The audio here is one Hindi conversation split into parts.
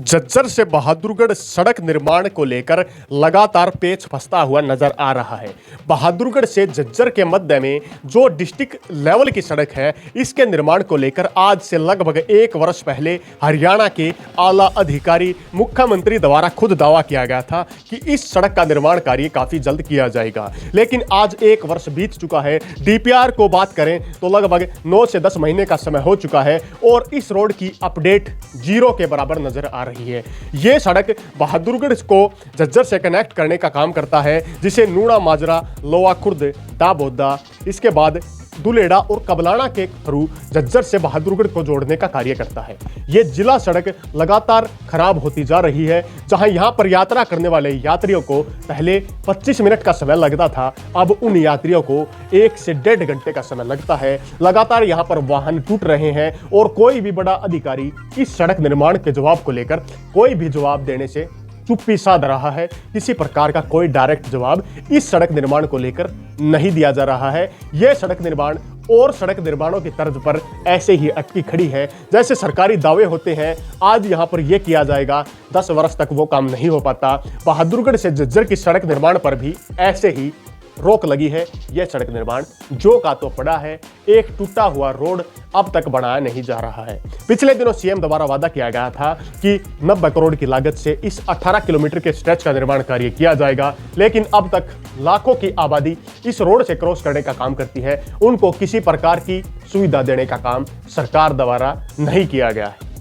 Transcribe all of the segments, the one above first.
झज्जर से बहादुरगढ़ सड़क निर्माण को लेकर लगातार पेच फंसता हुआ नजर आ रहा है। बहादुरगढ़ से झज्जर के मध्य में जो डिस्ट्रिक्ट लेवल की सड़क है, इसके निर्माण को लेकर आज से लगभग 1 वर्ष पहले हरियाणा के आला अधिकारी मुख्यमंत्री द्वारा खुद दावा किया गया था कि इस सड़क का निर्माण कार्य काफी जल्द किया जाएगा। लेकिन आज 1 वर्ष बीत चुका है। डीपीआर को बात करें तो लगभग 9 से 10 महीने का समय हो चुका है और इस रोड की अपडेट 0 के बराबर नजर आ रही है। ये सड़क बहादुरगढ़ को झज्जर से कनेक्ट करने का काम करता है, जिसे नूना माजरा, लोआ खुर्द, दाबोदा, इसके बाद दुलेड़ा और कबलाना के थ्रू झज्जर से बहादुरगढ़ को जोड़ने का कार्य करता है। ये जिला सड़क लगातार खराब होती जा रही है। जहां यहां पर यात्रा करने वाले यात्रियों को पहले 25 मिनट का समय लगता था, अब उन यात्रियों को 1 से 1.5 घंटे का समय लगता है। लगातार यहां पर वाहन टूट रहे हैं और कोई भी बड़ा अधिकारी इस सड़क निर्माण के जवाब को लेकर कोई भी जवाब देने से चुप्पी साध रहा है। किसी प्रकार का कोई डायरेक्ट जवाब इस सड़क निर्माण को लेकर नहीं दिया जा रहा है। यह सड़क निर्माण और सड़क निर्माणों की तर्ज पर ऐसे ही अटकी खड़ी है जैसे सरकारी दावे होते हैं। आज यहां पर यह किया जाएगा, 10 वर्ष तक वो काम नहीं हो पाता। बहादुरगढ़ से झज्जर की सड़क निर्माण पर भी ऐसे ही रोक लगी है। यह सड़क निर्माण जो का तो पड़ा है, एक टूटा हुआ रोड अब तक बनाया नहीं जा रहा है। पिछले दिनों सीएम द्वारा वादा किया गया था कि 90 करोड़ की लागत से इस 18 किलोमीटर के स्ट्रेच का निर्माण कार्य किया जाएगा, लेकिन अब तक लाखों की आबादी इस रोड से क्रॉस करने का काम करती है। उनको किसी प्रकार की सुविधा देने का काम सरकार द्वारा नहीं किया गया है।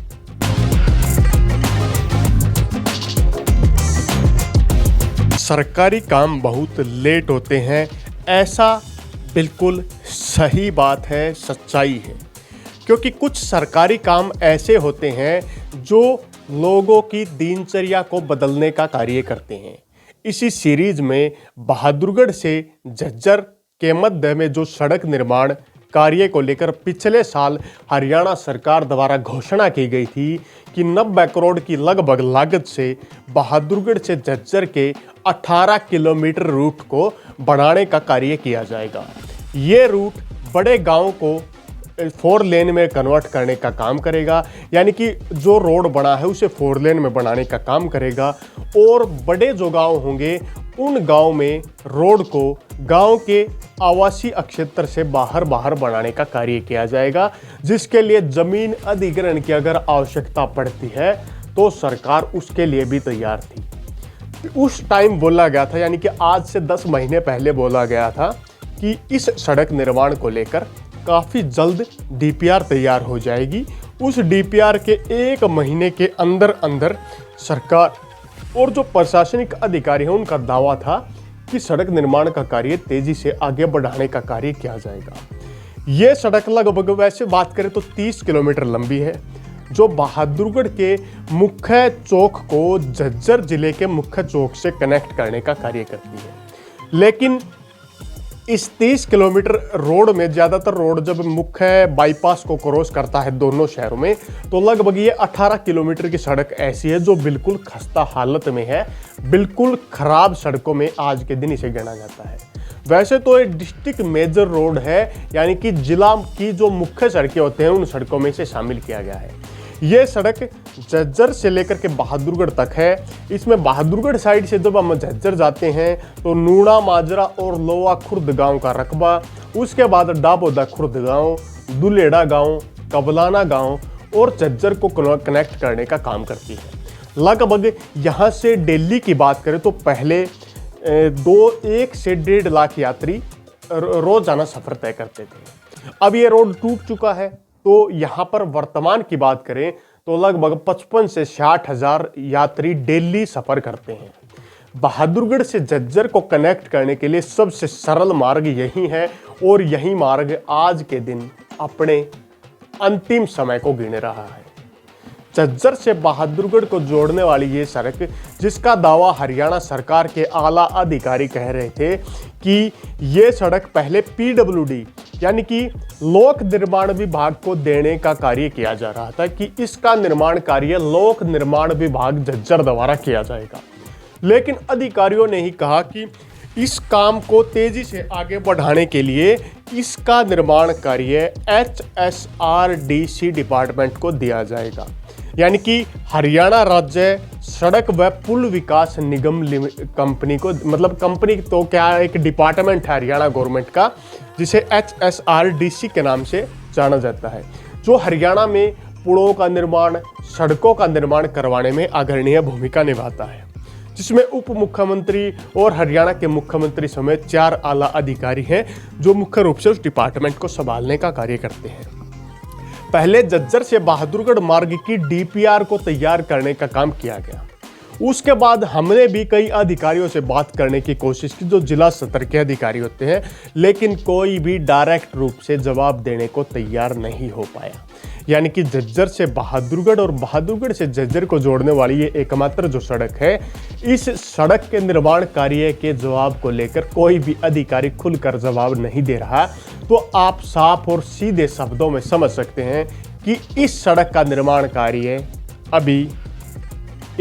सरकारी काम बहुत लेट होते हैं, ऐसा बिल्कुल सही बात है, सच्चाई है। क्योंकि कुछ सरकारी काम ऐसे होते हैं जो लोगों की दिनचर्या को बदलने का कार्य करते हैं। इसी सीरीज में बहादुरगढ़ से झज्जर के मध्य में जो सड़क निर्माण कार्य को लेकर पिछले साल हरियाणा सरकार द्वारा घोषणा की गई थी कि 90 करोड़ की लगभग लागत से बहादुरगढ़ से झज्जर के 18 किलोमीटर रूट को बढ़ाने का कार्य किया जाएगा। ये रूट बड़े गांव को 4 लेन में कन्वर्ट करने का काम करेगा, यानी कि जो रोड बना है उसे 4 लेन में बनाने का काम करेगा। और बड़े जो गांव होंगे उन गांव में रोड को गांव के आवासीय क्षेत्र से बाहर बनाने का कार्य किया जाएगा, जिसके लिए जमीन अधिग्रहण की अगर आवश्यकता पड़ती है तो सरकार उसके लिए भी तैयार थी। उस टाइम बोला गया था, यानी कि आज से 10 महीने पहले बोला गया था कि इस सड़क निर्माण को लेकर काफ़ी जल्द डीपीआर तैयार हो जाएगी। उस डीपीआर के 1 महीने के अंदर सरकार और जो प्रशासनिक अधिकारी हैं उनका दावा था कि सड़क निर्माण का कार्य तेजी से आगे बढ़ाने का कार्य किया जाएगा। ये सड़क लगभग, वैसे बात करें तो 30 किलोमीटर लंबी है, जो बहादुरगढ़ के मुख्य चौक को झज्जर जिले के मुख्य चौक से कनेक्ट करने का कार्य करती है। लेकिन इस 30 किलोमीटर रोड में ज़्यादातर रोड जब मुख्य बाईपास को क्रॉस करता है दोनों शहरों में, तो लगभग ये 18 किलोमीटर की सड़क ऐसी है जो बिल्कुल खस्ता हालत में है। बिल्कुल खराब सड़कों में आज के दिन इसे गिना जाता है। वैसे तो ये डिस्ट्रिक्ट मेजर रोड है, यानी कि जिला की जो मुख्य सड़कें होते हैं उन सड़कों में इसे शामिल किया गया है। ये सड़क झज्जर से लेकर के बहादुरगढ़ तक है। इसमें बहादुरगढ़ साइड से जब हम झज्जर जाते हैं तो नूना माजरा और लोआ खुर्द गांव का रकबा, उसके बाद दाबोदा खुर्द गांव, दुलेड़ा गांव, कबलाना गांव और झज्जर को कनेक्ट करने का काम करती है। लगभग यहाँ से दिल्ली की बात करें तो पहले 1 से 1.5 लाख यात्री रोजाना सफर तय करते थे। अब ये रोड टूट चुका है, तो यहाँ पर वर्तमान की बात करें तो लगभग 55 से 60 हज़ार यात्री डेली सफर करते हैं। बहादुरगढ़ से झज्जर को कनेक्ट करने के लिए सबसे सरल मार्ग यही है और यही मार्ग आज के दिन अपने अंतिम समय को गिन रहा है। झज्जर से बहादुरगढ़ को जोड़ने वाली ये सड़क, जिसका दावा हरियाणा सरकार के आला अधिकारी कह रहे थे कि ये सड़क पहले पीडब्ल्यूडी यानी कि लोक निर्माण विभाग को देने का कार्य किया जा रहा था, कि इसका निर्माण कार्य लोक निर्माण विभाग झज्जर द्वारा किया जाएगा। लेकिन अधिकारियों ने ही कहा कि इस काम को तेजी से आगे बढ़ाने के लिए इसका निर्माण कार्य HSRDC डिपार्टमेंट को दिया जाएगा। यानी कि हरियाणा राज्य सड़क व पुल विकास निगम कंपनी को, मतलब कंपनी तो क्या, एक डिपार्टमेंट है हरियाणा गवर्नमेंट का, जिसे HSRDC के नाम से जाना जाता है, जो हरियाणा में पुलों का निर्माण, सड़कों का निर्माण करवाने में अग्रणीय भूमिका निभाता है, जिसमें उप मुख्यमंत्री और हरियाणा के मुख्यमंत्री समेत 4 आला अधिकारी हैं जो मुख्य रूप से उस डिपार्टमेंट को संभालने का कार्य करते हैं। पहले झज्जर से बहादुरगढ़ मार्ग की DPR को तैयार करने का काम किया गया। उसके बाद हमने भी कई अधिकारियों से बात करने की कोशिश की जो जिला स्तर के अधिकारी होते हैं, लेकिन कोई भी डायरेक्ट रूप से जवाब देने को तैयार नहीं हो पाया। यानी कि झज्जर से बहादुरगढ़ और बहादुरगढ़ से झज्जर को जोड़ने वाली ये एकमात्र जो सड़क है, इस सड़क के निर्माण कार्य के जवाब को लेकर कोई भी अधिकारी खुलकर जवाब नहीं दे रहा। तो आप साफ और सीधे शब्दों में समझ सकते हैं कि इस सड़क का निर्माण कार्य अभी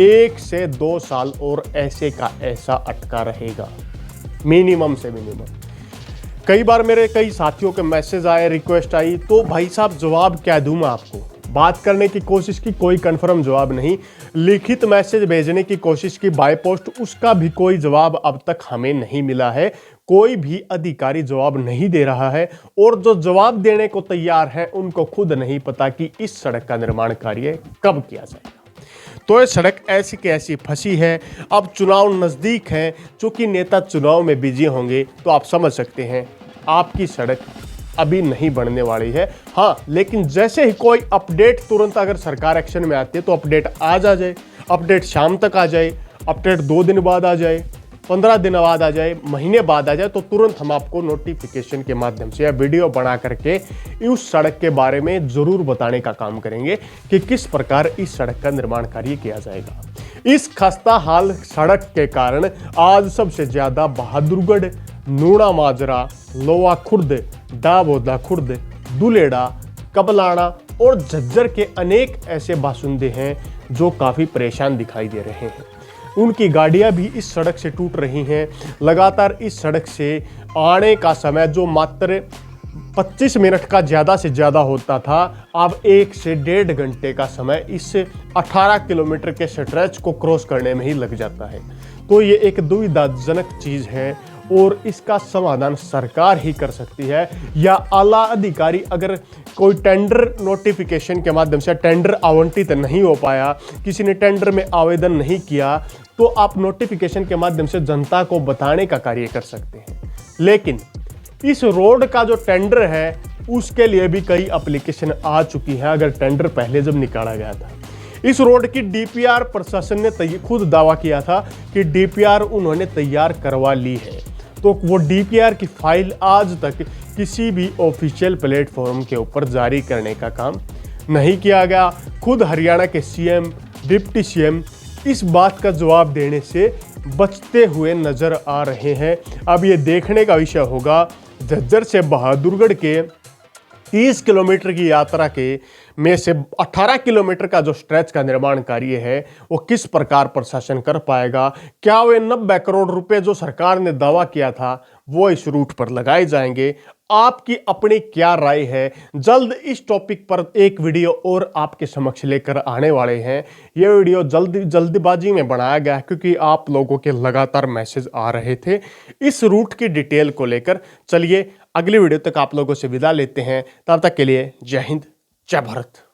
1 से 2 साल और ऐसे का ऐसा अटका रहेगा, मिनिमम से मिनिमम। कई बार मेरे कई साथियों के मैसेज आए, रिक्वेस्ट आई, तो भाई साहब जवाब क्या दूं मैं आपको। बात करने की कोशिश की, कोई कंफर्म जवाब नहीं। लिखित मैसेज भेजने की कोशिश की बाय पोस्ट, उसका भी कोई जवाब अब तक हमें नहीं मिला है। कोई भी अधिकारी जवाब नहीं दे रहा है, और जो जवाब देने को तैयार है उनको खुद नहीं पता कि इस सड़क का निर्माण कार्य कब किया जाएगा। तो ये सड़क ऐसी की ऐसी फंसी है। अब चुनाव नज़दीक हैं, चूंकि नेता चुनाव में बिजी होंगे, तो आप समझ सकते हैं आपकी सड़क अभी नहीं बनने वाली है। हाँ, लेकिन जैसे ही कोई अपडेट, तुरंत अगर सरकार एक्शन में आती है तो अपडेट आज आ जाए, अपडेट शाम तक आ जाए, अपडेट 2 दिन बाद आ जाए, 15 दिन बाद आ जाए, महीने बाद आ जाए, तो तुरंत हम आपको नोटिफिकेशन के माध्यम से या वीडियो बना करके उस सड़क के बारे में जरूर बताने का काम करेंगे कि किस प्रकार इस सड़क का निर्माण कार्य किया जाएगा। इस खस्ता हाल सड़क के कारण आज सबसे ज्यादा बहादुरगढ़, नूना माजरा, लोवा खुर्द, दाबोदा खुर्द, दुलेड़ा, कबलाना और झज्जर के अनेक ऐसे बासिंदे हैं जो काफी परेशान दिखाई दे रहे हैं। उनकी गाड़ियां भी इस सड़क से टूट रही हैं। लगातार इस सड़क से आने का समय जो मात्र 25 मिनट का ज़्यादा से ज़्यादा होता था, अब 1 से 1.5 घंटे का समय इस 18 किलोमीटर के स्ट्रेच को क्रॉस करने में ही लग जाता है। तो ये एक दुविधाजनक चीज़ है और इसका समाधान सरकार ही कर सकती है, या आला अधिकारी। अगर कोई टेंडर नोटिफिकेशन के माध्यम से टेंडर आवंटित नहीं हो पाया, किसी ने टेंडर में आवेदन नहीं किया, तो आप नोटिफिकेशन के माध्यम से जनता को बताने का कार्य कर सकते हैं। लेकिन इस रोड का जो टेंडर है उसके लिए भी कई एप्लीकेशन आ चुकी हैं। अगर टेंडर पहले जब निकाला गया था, इस रोड की DPR प्रशासन ने खुद दावा किया था कि DPR उन्होंने तैयार करवा ली है, तो वो DPR की फाइल आज तक किसी भी ऑफिशियल प्लेटफॉर्म के ऊपर जारी करने का काम नहीं किया गया। खुद हरियाणा के CM, डिप्टी CM इस बात का जवाब देने से बचते हुए नजर आ रहे हैं। अब ये देखने का विषय होगा झज्जर से बहादुरगढ़ के 30 किलोमीटर की यात्रा के में से 18 किलोमीटर का जो स्ट्रेच का निर्माण कार्य है वो किस प्रकार प्रशासन कर पाएगा। क्या वे 90 करोड़ रुपए जो सरकार ने दावा किया था वो इस रूट पर लगाए जाएंगे? आपकी अपनी क्या राय है? जल्द इस टॉपिक पर एक वीडियो और आपके समक्ष लेकर आने वाले हैं। ये वीडियो जल्दबाजी में बनाया गया है क्योंकि आप लोगों के लगातार मैसेज आ रहे थे इस रूट की डिटेल को लेकर। चलिए अगली वीडियो तक आप लोगों से विदा लेते हैं, तब तक के लिए जय हिंद, जय भारत।